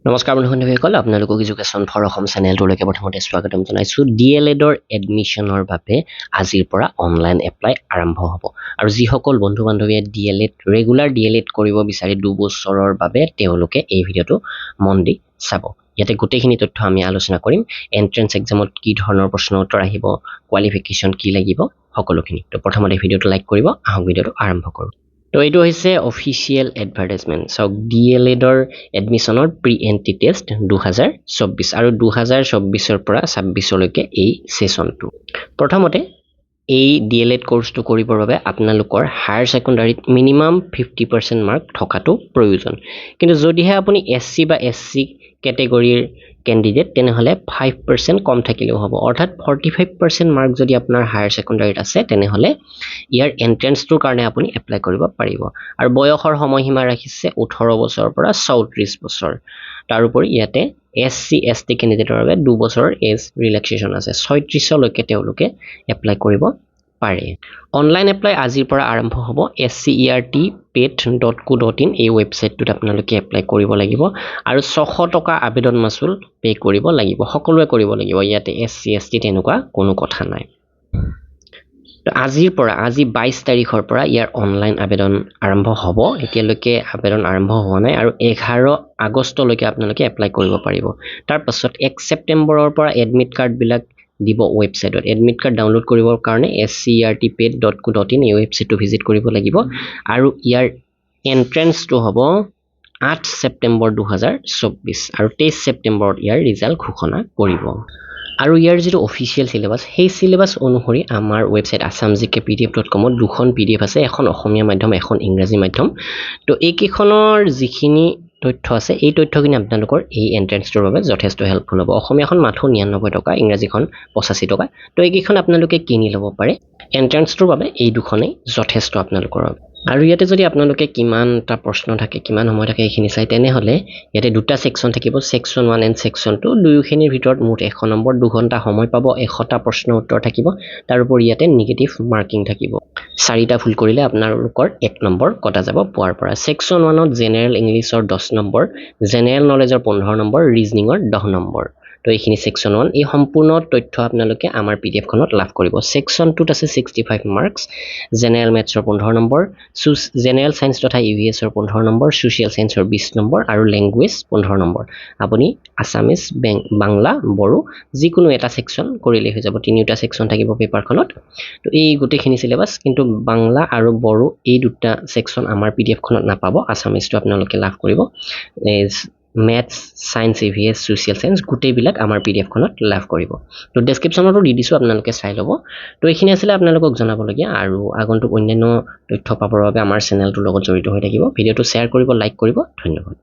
নমস্কাৰ বন্ধুসকল আপোনালোকক এডুকেশ্যন ফৰ অসম চেনেলটোলৈকে প্ৰথমতে স্বাগতম জনাইছোঁ। ডিএলএডৰ এডমিশ্যনৰ বাবে আজিৰ পৰা অনলাইন এপ্লাই আৰম্ভ হ'ব আৰু যিসকল বন্ধু বান্ধৱীয়ে ৰেগুলাৰ ডিএলএড কৰিব বিচাৰে 2 বছৰৰ বাবে তেওঁলোকে এই ভিডিঅ'টো মন দি চাব। ইয়াতে গোটেইখিনি তথ্য আমি আলোচনা কৰিম। এন্ট্ৰেন্স এক্সামত কি ধৰণৰ প্ৰশ্ন উত্তৰ আহিব, কোৱালিফিকেশ্যন কি লাগিব, সকলোখিনি। তো প্ৰথমতে ভিডিঅ'টো লাইক কৰিব, আহক ভিডিঅ'টো আৰম্ভ কৰোঁ। তো এইটো হৈছে অফিচিয়েল এডভাৰটাইজমেণ্ট। চাওক, ডিএলএডৰ এডমিশ্যনৰ প্ৰি এণ্ট্ৰি টেষ্ট 2024 আৰু 2024ৰ পৰা 26লৈকে এই ছেশ্যনটো। প্ৰথমতে এই ডিএলএড কোৰ্চটো কৰিবৰ বাবে আপোনালোকৰ হায়াৰ ছেকেণ্ডাৰীত মিনিমাম 50% মাৰ্ক থকাটো প্ৰয়োজন। কিন্তু যদিহে আপুনি SC বা SC কেটেগৰীৰ কেণ্ডিডেট তেনেহ'লে 5% কম থাকিলেও হ'ব। অৰ্থাৎ 45% মাৰ্ক যদি আপোনাৰ হায়াৰ ছেকেণ্ডাৰীত আছে তেনেহ'লে ইয়াৰ এণ্ট্ৰেন্সটোৰ কাৰণে আপুনি এপ্লাই কৰিব পাৰিব। আৰু বয়সৰ সময়সীমা ৰাখিছে 18 বছৰৰ পৰা 34 বছৰ। তাৰোপৰি ইয়াতে SC ST কেণ্ডিডেটৰ বাবে 2 বছৰৰ এজ ৰিলেক্সেশ্যন আছে। 36লৈকে তেওঁলোকে এপ্লাই কৰিব পাৰে। অনলাইন এপ্লাই আজিৰ পৰা আৰম্ভ হ'ব। scert.pet.co.in এই ৱেবছাইটটোত আপোনালোকে এপ্লাই কৰিব লাগিব আৰু 600 টকা আবেদন মাচুল পে' কৰিব লাগিব। সকলোৱে কৰিব লাগিব, ইয়াতে SC ST তেনেকুৱা কোনো কথা নাই। আজি 22 তাৰিখৰ পৰা ইয়াৰ অনলাইন আবেদন আৰম্ভ হ'ব। এতিয়ালৈকে আবেদন আৰম্ভ হোৱা নাই আৰু 11 আগষ্টলৈকে আপোনালোকে এপ্লাই কৰিব পাৰিব। তাৰপাছত 1 ছেপ্টেম্বৰৰ পৰা এডমিট কাৰ্ডবিলাক দিব ৱেবছাইটত। এডমিট কাৰ্ড ডাউনলোড কৰিবৰ কাৰণে scert.pet.co.in এই ৱেবছাইটটো ভিজিট কৰিব লাগিব আৰু ইয়াৰ এণ্ট্ৰেন্সটো হ'ব 8 ছেপ্টেম্বৰ 2024 আৰু 23 ছেপ্টেম্বৰত ইয়াৰ ৰিজাল্ট ঘোষণা কৰিব। আৰু ইয়াৰ যিটো অফিচিয়েল চিলেবাছ, সেই চিলেবাছ অনুসৰি আমাৰ ৱেবছাইট assamgkpdf.com-ত 2খন PDF আছে, এখন অসমীয়া মাধ্যম, এখন ইংৰাজী মাধ্যম। তো এইকেইখনৰ যিখিনি তথ্য আছে এই তথ্যখিনি আপোনালোকৰ এই এণ্ট্ৰেন্সটোৰ বাবে যথেষ্ট হেল্পফুল হ'ব। অসমীয়াখন মাথো 99 টকা, ইংৰাজীখন 85 টকা। তো এইকেইখন আপোনালোকে কিনি ল'ব পাৰে। এণ্ট্ৰেন্সটোৰ বাবে এই দুখনেই যথেষ্ট আপোনালোকৰ বাবে। আৰু ইয়াতে যদি আপোনালোকে কিমানটা প্ৰশ্ন থাকে, কিমান সময় থাকে এইখিনি চাই, তেনেহ'লে ইয়াতে 2টা ছেকশ্যন থাকিব, ছেকশ্যন 1 এণ্ড ছেকশ্যন 2। দুয়োখিনিৰ ভিতৰত মুঠ 100 নম্বৰ, 2 ঘণ্টা সময় পাব, 100টা প্ৰশ্ন উত্তৰ থাকিব। তাৰোপৰি ইয়াতে নিগেটিভ মাৰ্কিং থাকিব। 4টা ভুল কৰিলে আপোনালোকৰ 1 নম্বৰ কটা যাব পোৱাৰ পৰা। ছেকশ্যন 1ত জেনেৰেল ইংলিছৰ 10 নম্বৰ, জেনেৰেল নলেজৰ 15 নম্বৰ, ৰিজনিঙৰ 10 নম্বৰ। তো এইখিনি ছেকশ্যন 1। এই সম্পূৰ্ণ তথ্য আপোনালোকে আমাৰ PDF-খনত লাভ কৰিব। ছেকশ্যন 2ত আছে 65 মাৰ্কছ, জেনেৰেল মেথছৰ 15 নম্বৰ, জেনেৰেল ছায়েন্স তথা EVS-ৰ 15 নম্বৰ, ছ'চিয়েল ছায়েন্সৰ 20 নম্বৰ আৰু লেংগুৱেজ 15 নম্বৰ। আপুনি আছামিজ, বাংলা, বড়ো যিকোনো এটা ছেকশ্যন কৰিলেই হৈ যাব। 3টা ছেকশ্যন থাকিব পেপাৰখনত। তো এই গোটেইখিনি চিলেবাছ, কিন্তু বাংলা আৰু বড়ো এই 2টা ছেকশ্যন আমাৰ PDF-খনত নাপাব। আছামিজটো আপোনালোকে লাভ কৰিব। Maths, science, EVS, social science গোটেইবিলাক আমাৰ PDF-খনত লাভ কৰিব। তো ডেছক্ৰিপশ্যনতো দি দিছোঁ, আপোনালোকে চাই ল'ব। তো এইখিনি আছিলে আপোনালোকক জনাবলগীয়া। আৰু আগন্তুক অন্যান্য তথ্য পাবৰ বাবে আমাৰ চেনেলটোৰ লগত জড়িত হৈ থাকিব। ভিডিঅ'টো শ্বেয়াৰ কৰিব, লাইক কৰিব। ধন্যবাদ।